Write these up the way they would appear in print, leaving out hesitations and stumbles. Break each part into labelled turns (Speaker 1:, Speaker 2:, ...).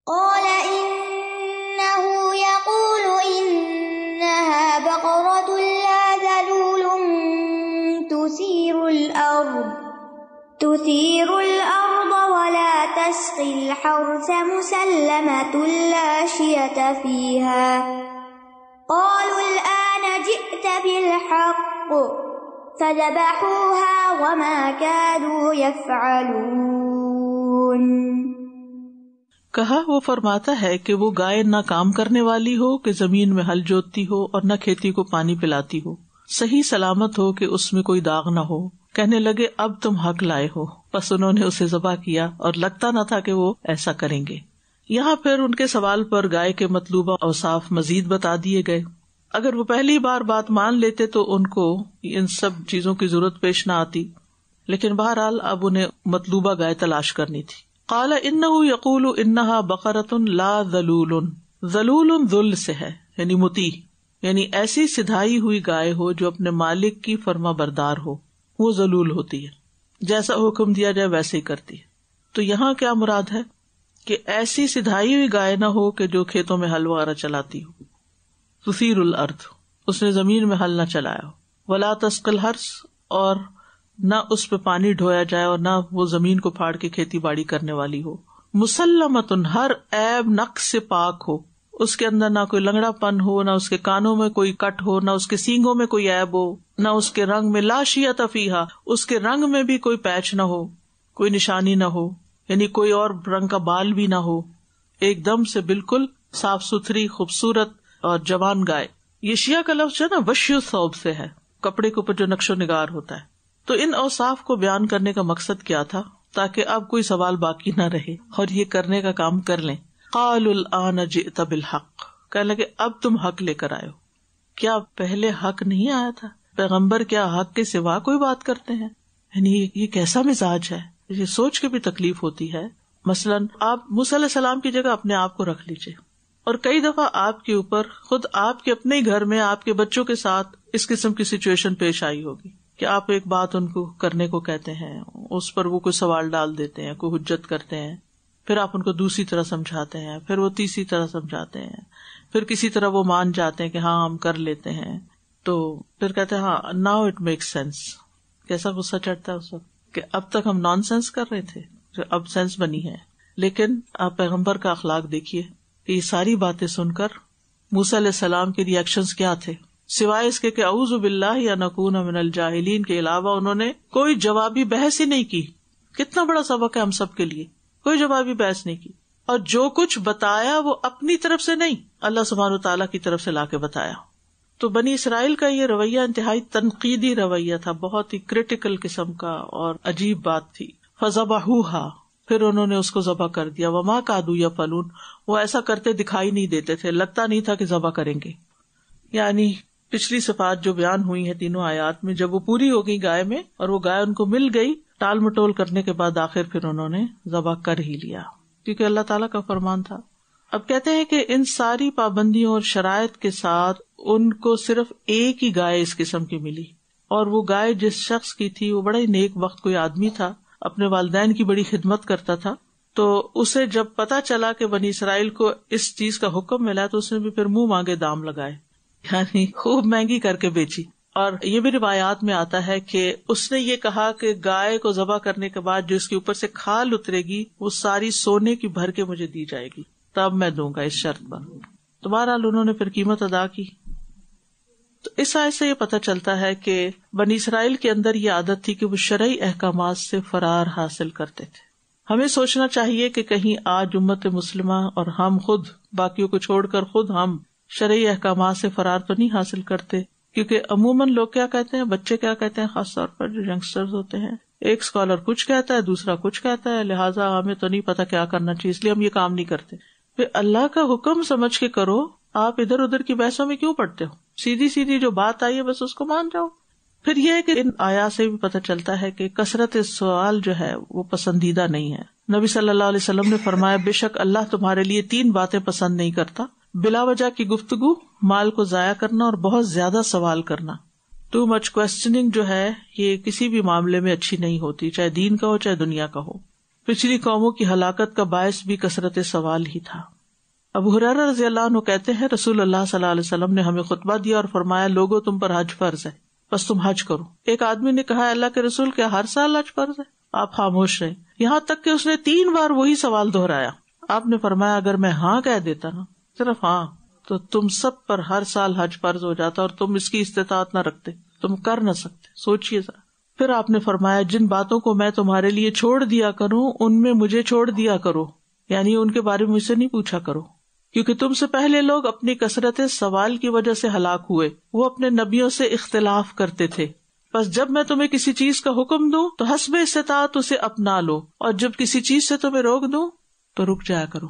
Speaker 1: قال إنه يقول إنها بقرة لا ذلول تثير الأرض ولا تسقي الحرث مسلمة لا شية فيها قالوا الآن جئت بالحق فذبحوها وما كادوا يفعلون.
Speaker 2: کہا وہ فرماتا ہے کہ وہ گائے نہ کام کرنے والی ہو کہ زمین میں ہل جوتتی ہو اور نہ کھیتی کو پانی پلاتی ہو، صحیح سلامت ہو کہ اس میں کوئی داغ نہ ہو. کہنے لگے اب تم حق لائے ہو، پس انہوں نے اسے ذبح کیا اور لگتا نہ تھا کہ وہ ایسا کریں گے. یہاں پھر ان کے سوال پر گائے کے مطلوبہ اوصاف مزید بتا دیے گئے. اگر وہ پہلی بار بات مان لیتے تو ان کو ان سب چیزوں کی ضرورت پیش نہ آتی، لیکن بہرحال اب انہیں مطلوبہ گائے تلاش کرنی تھی. قال انه يقول انها بقرة لا ذلول. ذلول ذل سے ہے یعنی مطیع، یعنی ایسی سدھائی ہوئی گائے ہو جو اپنے مالک کی فرما بردار ہو، وہ ذلول ہوتی ہے، جیسا حکم دیا جائے ویسے ہی کرتی ہے. تو یہاں کیا مراد ہے کہ ایسی سدھائی ہوئی گائے نہ ہو کہ جو کھیتوں میں ہل وغیرہ چلاتی ہو. تثیر الارض، اس نے زمین میں ہل نہ چلایا ہو. ولا تسقی الحرث، اور نہ اس پہ پانی ڈھویا جائے اور نہ وہ زمین کو پھاڑ کے کھیتی باڑی کرنے والی ہو. مسلمتن، ہر عیب نقص سے پاک ہو، اس کے اندر نہ کوئی لنگڑا پن ہو، نہ اس کے کانوں میں کوئی کٹ ہو، نہ اس کے سینگوں میں کوئی عیب ہو، نہ اس کے رنگ میں لا شیۃ فیہا، اس کے رنگ میں بھی کوئی پیچ نہ ہو، کوئی نشانی نہ ہو، یعنی کوئی اور رنگ کا بال بھی نہ ہو. ایک دم سے بالکل صاف ستھری خوبصورت اور جوان گائے. یہ شیعہ کا لفظ جو ہے نا وشی الثوب سے ہے، کپڑے کے اوپر جو نقش و نگار ہوتا ہے. تو ان اوصاف کو بیان کرنے کا مقصد کیا تھا؟ تاکہ اب کوئی سوال باقی نہ رہے اور یہ کرنے کا کام کر لیں. قالوا الآن جئت بالحق، کہنے لگے اب تم حق لے کر آئے ہو. کیا پہلے حق نہیں آیا تھا؟ پیغمبر کیا حق کے سوا کوئی بات کرتے ہیں؟ یعنی یہ کیسا مزاج ہے؟ یہ سوچ کے بھی تکلیف ہوتی ہے. مثلاً آپ موسیٰ علیہ السلام کی جگہ اپنے آپ کو رکھ لیجیے، اور کئی دفعہ آپ کے اوپر خود آپ کے اپنے گھر میں آپ کے بچوں کے ساتھ اس قسم کی سچویشن پیش آئی ہوگی کہ آپ ایک بات ان کو کرنے کو کہتے ہیں، اس پر وہ کوئی سوال ڈال دیتے ہیں، کوئی حجت کرتے ہیں، پھر آپ ان کو دوسری طرح سمجھاتے ہیں، پھر وہ تیسری طرح سمجھاتے ہیں، پھر کسی طرح وہ مان جاتے ہیں کہ ہاں ہم کر لیتے ہیں، تو پھر کہتے ہیں ہاں ناؤ اٹ میک سینس. کیسا غصہ چڑھتا ہے اس وقت کہ اب تک ہم نان سینس کر رہے تھے، اب سینس بنی ہے. لیکن آپ پیغمبر کا اخلاق دیکھیے کہ یہ ساری باتیں سن کر موسیٰ علیہ السلام کے ریئیکشنز کیا تھے، سوائے اس کے کہ اعوذ باللہ یا نکون من الجاہلین کے علاوہ انہوں نے کوئی جوابی بحث ہی نہیں کی. کتنا بڑا سبق ہے ہم سب کے لیے، کوئی جوابی بحث نہیں کی. اور جو کچھ بتایا وہ اپنی طرف سے نہیں، اللہ سبحانہ وتعالیٰ کی طرف سے لا کے بتایا. تو بنی اسرائیل کا یہ رویہ انتہائی تنقیدی رویہ تھا، بہت ہی کریٹیکل قسم کا اور عجیب بات تھی. فذبحوها، پھر انہوں نے اس کو ذبح کر دیا. وما کادوا یفعلون، وہ ایسا کرتے دکھائی نہیں دیتے تھے، لگتا نہیں تھا کہ ذبح کریں گے. یعنی پچھلی صفات جو بیان ہوئی ہیں تینوں آیات میں، جب وہ پوری ہو گئی گائے میں اور وہ گائے ان کو مل گئی، ٹال مٹول کرنے کے بعد آخر پھر انہوں نے ذبح کر ہی لیا، کیونکہ اللہ تعالیٰ کا فرمان تھا. اب کہتے ہیں کہ ان ساری پابندیوں اور شرائط کے ساتھ ان کو صرف ایک ہی گائے اس قسم کی ملی، اور وہ گائے جس شخص کی تھی وہ بڑا ہی نیک وقت کوئی آدمی تھا، اپنے والدین کی بڑی خدمت کرتا تھا. تو اسے جب پتا چلا کہ بنی اسرائیل کو اس چیز کا حکم ملا تو اس نے بھی پھر منہ مانگے دام لگائے، یعنی خوب مہنگی کر کے بیچی. اور یہ بھی روایات میں آتا ہے کہ اس نے یہ کہا کہ گائے کو ذبح کرنے کے بعد جو اس کے اوپر سے کھال اترے گی وہ ساری سونے کی بھر کے مجھے دی جائے گی، تب میں دوں گا اس شرط پر. تو بہرحال انہوں نے پھر قیمت ادا کی. تو اس آیت سے یہ پتہ چلتا ہے کہ بنی اسرائیل کے اندر یہ عادت تھی کہ وہ شرعی احکامات سے فرار حاصل کرتے تھے. ہمیں سوچنا چاہیے کہ کہیں آج امت مسلمہ اور ہم خود باقیوں کو چھوڑ کر خود ہم شرعی احکامات سے فرار تو نہیں حاصل کرتے. کیونکہ عموماً لوگ کیا کہتے ہیں، بچے کیا کہتے ہیں، خاص طور پر جو ینگسٹرز ہوتے ہیں، ایک اسکالر کچھ کہتا ہے دوسرا کچھ کہتا ہے، لہٰذا ہمیں تو نہیں پتا کیا کرنا چاہیے، اس لیے ہم یہ کام نہیں کرتے. پھر اللہ کا حکم سمجھ کے کرو، آپ ادھر ادھر کی بحثوں میں کیوں پڑتے ہو؟ سیدھی سیدھی جو بات آئی ہے بس اس کو مان جاؤ. پھر یہ ہے کہ ان آیات سے بھی پتہ چلتا ہے کہ کثرت سوال جو ہے وہ پسندیدہ نہیں ہے. نبی صلی اللہ علیہ وسلم نے فرمایا بے شک اللہ تمہارے لیے 3 باتیں پسند نہیں کرتا: بلا وجہ کی گفتگو، مال کو ضائع کرنا اور بہت زیادہ سوال کرنا. ٹو مچ کوسچننگ جو ہے یہ کسی بھی معاملے میں اچھی نہیں ہوتی، چاہے دین کا ہو چاہے دنیا کا ہو. پچھلی قوموں کی ہلاکت کا باعث بھی کثرت سوال ہی تھا۔ ابو ہریرہ رضی اللہ عنہ کہتے ہیں رسول اللہ صلی اللہ علیہ وسلم نے ہمیں خطبہ دیا اور فرمایا لوگوں تم پر حج فرض ہے بس تم حج کرو۔ ایک آدمی نے کہا اللہ کے رسول کیا ہر سال حج فرض ہے؟ آپ خاموش رہے، یہاں تک کہ اس نے 3 بار وہی سوال دہرایا۔ آپ نے فرمایا اگر میں ہاں کہہ دیتا نا، صرف ہاں، تو تم سب پر ہر سال حج فرض ہو جاتا اور تم اس کی استطاعت نہ رکھتے، تم کر نہ سکتے۔ سوچئے ذرا۔ پھر آپ نے فرمایا جن باتوں کو میں تمہارے لیے چھوڑ دیا کروں ان میں مجھے چھوڑ دیا کرو، یعنی ان کے بارے میں مجھ سے نہیں پوچھا کرو، کیونکہ تم سے پہلے لوگ اپنی کثرت سوال کی وجہ سے ہلاک ہوئے، وہ اپنے نبیوں سے اختلاف کرتے تھے۔ بس جب میں تمہیں کسی چیز کا حکم دوں تو حسب استطاعت اسے اپنا لو، اور جب کسی چیز سے تمہیں روک دوں تو رک جایا کرو۔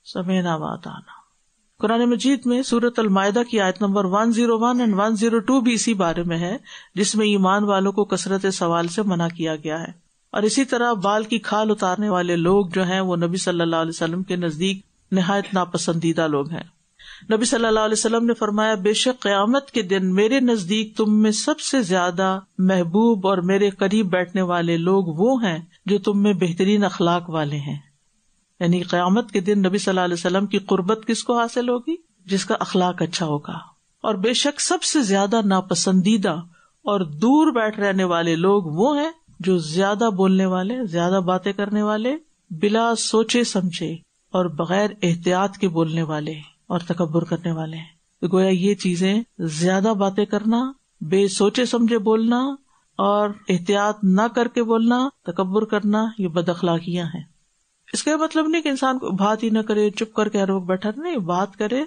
Speaker 2: سمعنا وأطعنا۔ قرآن مجید میں سورۃ المائدہ کی آیت نمبر 101 اور 102 بھی اسی بارے میں ہے، جس میں ایمان والوں کو کثرت سوال سے منع کیا گیا ہے۔ اور اسی طرح بال کی کھال اتارنے والے لوگ جو ہیں وہ نبی صلی اللہ علیہ وسلم کے نزدیک نہایت ناپسندیدہ لوگ ہیں۔ نبی صلی اللہ علیہ وسلم نے فرمایا بے شک قیامت کے دن میرے نزدیک تم میں سب سے زیادہ محبوب اور میرے قریب بیٹھنے والے لوگ وہ ہیں جو تم میں بہترین اخلاق والے ہیں۔ یعنی قیامت کے دن نبی صلی اللہ علیہ وسلم کی قربت کس کو حاصل ہوگی؟ جس کا اخلاق اچھا ہوگا۔ اور بے شک سب سے زیادہ ناپسندیدہ اور دور بیٹھ رہنے والے لوگ وہ ہیں جو زیادہ بولنے والے، زیادہ باتیں کرنے والے، بلا سوچے سمجھے اور بغیر احتیاط کے بولنے والے اور تکبر کرنے والے ہیں۔ گویا یہ چیزیں زیادہ باتیں کرنا، بے سوچے سمجھے بولنا اور احتیاط نہ کر کے بولنا، تکبر کرنا، یہ بد اخلاقیاں ہیں۔ اس کا مطلب نہیں کہ انسان کو بات ہی نہ کرے، چپ کر کے ہر وقت بیٹھا، نہیں، بات کرے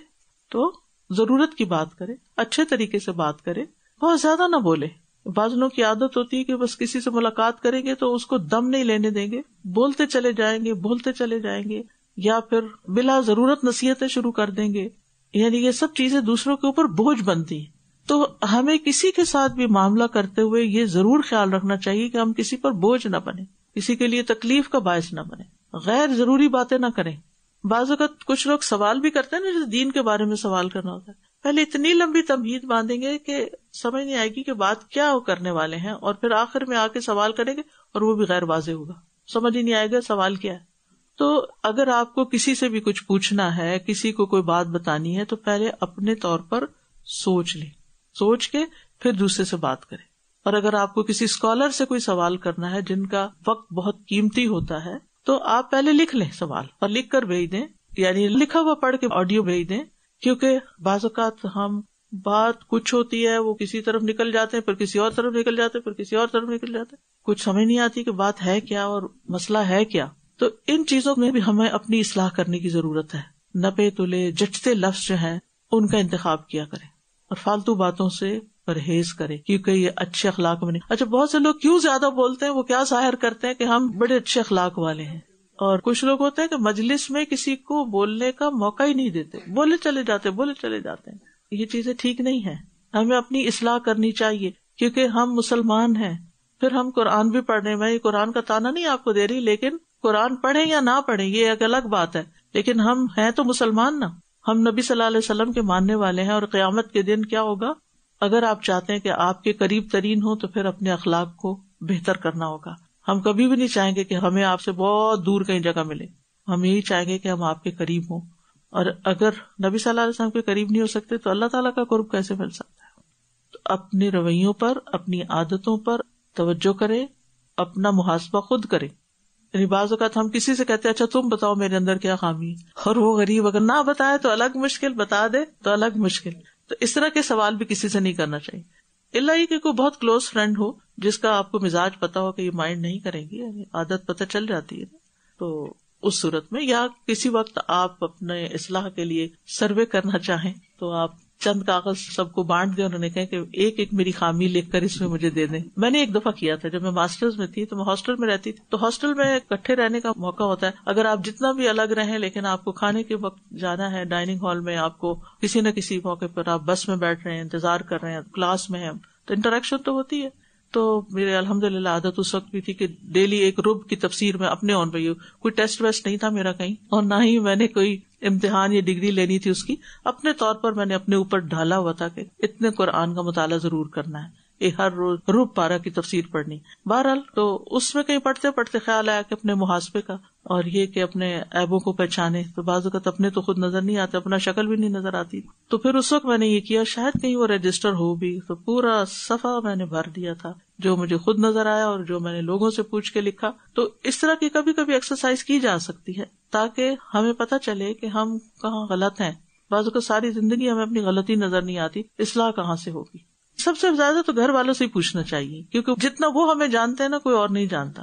Speaker 2: تو ضرورت کی بات کرے، اچھے طریقے سے بات کرے، بہت زیادہ نہ بولے۔ بعض لوگوں کی عادت ہوتی ہے کہ بس کسی سے ملاقات کریں گے تو اس کو دم نہیں لینے دیں گے، بولتے چلے جائیں گے، بولتے چلے جائیں گے، یا پھر بلا ضرورت نصیحتیں شروع کر دیں گے۔ یعنی یہ سب چیزیں دوسروں کے اوپر بوجھ بنتی ہیں۔ تو ہمیں کسی کے ساتھ بھی معاملہ کرتے ہوئے یہ ضرور خیال رکھنا چاہیے کہ ہم کسی پر بوجھ نہ بنے، کسی کے لیے تکلیف کا باعث نہ بنے، غیر ضروری باتیں نہ کریں۔ بعض اوقات کچھ لوگ سوال بھی کرتے ہیں نا، جیسے دین کے بارے میں سوال کرنا ہوتا ہے، پہلے اتنی لمبی تمہید باندھیں گے کہ سمجھ نہیں آئے گی کہ بات کیا وہ کرنے والے ہیں، اور پھر آخر میں آ کے سوال کریں گے اور وہ بھی غیر واضح ہوگا، سمجھ ہی نہیں آئے گا سوال کیا ہے۔ تو اگر آپ کو کسی سے بھی کچھ پوچھنا ہے، کسی کو کوئی بات بتانی ہے، تو پہلے اپنے طور پر سوچ لیں، سوچ کے پھر دوسرے سے بات کریں۔ اور اگر آپ کو کسی اسکالر سے کوئی سوال کرنا ہے جن کا وقت بہت قیمتی ہوتا ہے، تو آپ پہلے لکھ لیں سوال اور لکھ کر بھیج دیں، یعنی لکھا ہوا پڑھ کے آڈیو بھیج دیں، کیونکہ بعض اوقات ہم بات کچھ ہوتی ہے وہ کسی طرف نکل جاتے ہیں، پھر کسی اور طرف نکل جاتے ہیں، پھر کسی اور طرف نکل جاتے ہیں، کچھ سمجھ نہیں آتی کہ بات ہے کیا اور مسئلہ ہے کیا۔ تو ان چیزوں میں بھی ہمیں اپنی اصلاح کرنے کی ضرورت ہے۔ نپے تلے جچتے لفظ جو ہیں ان کا انتخاب کیا کریں اور فالتو باتوں سے پرہیز کریں، کیونکہ یہ اچھے اخلاق میں نہیں۔ اچھا، بہت سے لوگ کیوں زیادہ بولتے ہیں؟ وہ کیا ظاہر کرتے ہیں کہ ہم بڑے اچھے اخلاق والے ہیں، اور کچھ لوگ ہوتے ہیں کہ مجلس میں کسی کو بولنے کا موقع ہی نہیں دیتے، بولے چلے جاتے ہیں۔ یہ چیزیں ٹھیک نہیں ہیں، ہمیں اپنی اصلاح کرنی چاہیے، کیونکہ ہم مسلمان ہیں۔ پھر ہم قرآن بھی پڑھنے میں، قرآن کا تانا نہیں آپ کو دے رہی، لیکن قرآن پڑھیں یا نہ پڑھیں یہ ایک الگ بات ہے، لیکن ہم ہیں تو مسلمان نا، ہم نبی صلی اللہ علیہ وسلم کے ماننے والے ہیں۔ اور قیامت کے دن کیا ہوگا؟ اگر آپ چاہتے ہیں کہ آپ کے قریب ترین ہو تو پھر اپنے اخلاق کو بہتر کرنا ہوگا۔ ہم کبھی بھی نہیں چاہیں گے کہ ہمیں آپ سے بہت دور کہیں جگہ ملے، ہم یہی چاہیں گے کہ ہم آپ کے قریب ہوں۔ اور اگر نبی صلی اللہ علیہ وسلم کے قریب نہیں ہو سکتے تو اللہ تعالیٰ کا قرب کیسے مل سکتا ہے؟ تو اپنے رویوں پر، اپنی عادتوں پر توجہ کرے، اپنا محاسبہ خود کرے۔ یعنی بعض اوقات ہم کسی سے کہتے ہیں اچھا تم بتاؤ میرے اندر کیا خامی ہے، اور وہ غریب اگر نہ بتائے تو الگ مشکل، بتا دے تو الگ مشکل۔ تو اس طرح کے سوال بھی کسی سے نہیں کرنا چاہیے، الا یہ کہ کوئی بہت کلوز فرینڈ ہو جس کا آپ کو مزاج پتا ہو کہ یہ مائنڈ نہیں کرے گی، یعنی عادت پتہ چل جاتی ہے، تو اس صورت میں، یا کسی وقت آپ اپنے اصلاح کے لیے سروے کرنا چاہیں تو آپ چند کاغذ سب کو بانٹ دیں، انہوں نے کہا کہ ایک ایک میری خامی لکھ کر اس میں مجھے دے دیں۔ میں نے ایک دفعہ کیا تھا جب میں ماسٹرز میں تھی، تو میں ہاسٹل میں رہتی تھی، تو ہاسٹل میں اکٹھے رہنے کا موقع ہوتا ہے، اگر آپ جتنا بھی الگ رہیں لیکن آپ کو کھانے کے وقت جانا ہے ڈائننگ ہال میں، آپ کو کسی نہ کسی موقع پر آپ بس میں بیٹھ رہے ہیں، انتظار کر رہے ہیں، کلاس میں ہیں، تو انٹریکشن تو ہوتی ہے۔ تو میرے الحمدللہ عادت اس وقت بھی تھی کہ ڈیلی ایک رب کی تفسیر میں اپنے آن پہ، کوئی ٹیسٹ ویسٹ نہیں تھا میرا کہیں، اور نہ ہی میں نے کوئی امتحان یا ڈگری لینی تھی اس کی، اپنے طور پر میں نے اپنے اوپر ڈھالا ہوا تھا کہ اتنے قرآن کا مطالعہ ضرور کرنا ہے، ہر روز رب پارہ کی تفسیر پڑھنی. بہرحال تو اس میں کہیں پڑھتے پڑھتے خیال آیا کہ اپنے محاسبے کا اور یہ کہ اپنے عیبوں کو پہچانے. تو بعض اوقات اپنے تو خود نظر نہیں آتے, اپنا شکل بھی نہیں نظر آتی. تو پھر اس وقت میں نے یہ کیا, شاید کہیں وہ رجسٹر ہو بھی, تو پورا صفحہ میں نے بھر دیا تھا جو مجھے خود نظر آیا اور جو میں نے لوگوں سے پوچھ کے لکھا. تو اس طرح کی کبھی کبھی ایکسرسائز کی جا سکتی ہے تاکہ ہمیں پتہ چلے کہ ہم کہاں غلط ہیں. بعض اوقات ساری زندگی ہمیں اپنی غلطی نظر نہیں آتی, اصلاح کہاں سے ہوگی. سب سے زیادہ تو گھر والوں سے ہی پوچھنا چاہیے, کیونکہ جتنا وہ ہمیں جانتے ہیں نا کوئی اور نہیں جانتا.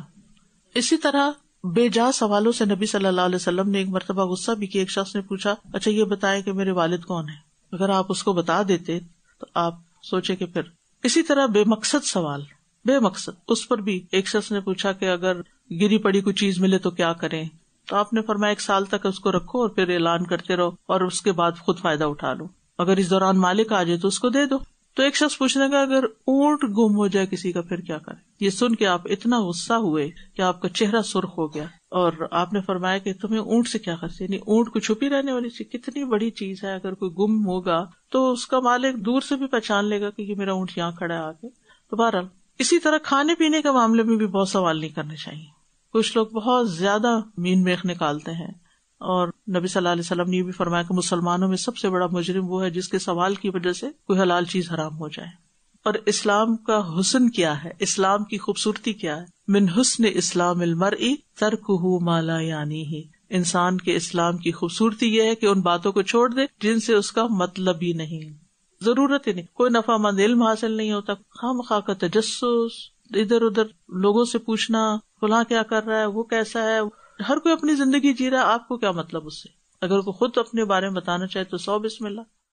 Speaker 2: اسی طرح بے جا سوالوں سے نبی صلی اللہ علیہ وسلم نے ایک مرتبہ غصہ بھی کیا. ایک شخص نے پوچھا, اچھا یہ بتائے کہ میرے والد کون ہیں. اگر آپ اس کو بتا دیتے تو آپ سوچے کہ پھر. اسی طرح بے مقصد سوال, بے مقصد, اس پر بھی ایک شخص نے پوچھا کہ اگر گری پڑی کوئی چیز ملے تو کیا کریں. تو آپ نے فرمایا 1 سال تک اس کو رکھو اور پھر اعلان کرتے رہو اور اس کے بعد خود فائدہ اٹھا لو. اگر اس دوران مالک آ جائے تو اس کو دے دو. تو ایک شخص پوچھنے کا اگر اونٹ گم ہو جائے کسی کا پھر کیا کریں. یہ سن کے آپ اتنا غصہ ہوئے کہ آپ کا چہرہ سرخ ہو گیا اور آپ نے فرمایا کہ تمہیں اونٹ سے کیا کرتے, یعنی اونٹ کو چھپی رہنے والی چیز کتنی بڑی چیز ہے. اگر کوئی گم ہوگا تو اس کا مالک دور سے بھی پہچان لے گا کہ یہ میرا اونٹ یہاں کھڑا ہے آگے. تو بہرحال اسی طرح کھانے پینے کے معاملے میں بھی بہت سوال نہیں کرنے چاہیے. کچھ لوگ بہت زیادہ مین میخ نکالتے ہیں, اور نبی صلی اللہ علیہ وسلم نے یہ بھی فرمایا کہ مسلمانوں میں سب سے بڑا مجرم وہ ہے جس کے سوال کی وجہ سے کوئی حلال چیز حرام ہو جائے. اور اسلام کا حسن کیا ہے, اسلام کی خوبصورتی کیا ہے؟ من حسن اسلام المرء ترکہ ما لا یعنیہ. انسان کے اسلام کی خوبصورتی یہ ہے کہ ان باتوں کو چھوڑ دے جن سے اس کا مطلب ہی نہیں, ضرورت ہی نہیں. کوئی نفع مند علم حاصل نہیں ہوتا, خواہ کا تجسس, ادھر ادھر لوگوں سے پوچھنا فلاں کیا کر رہا ہے, وہ کیسا ہے. ہر کوئی اپنی زندگی جی رہا ہے, آپ کو کیا مطلب اس سے؟ اگر کوئی خود اپنے بارے میں بتانا چاہے تو 100 بسم اللہ.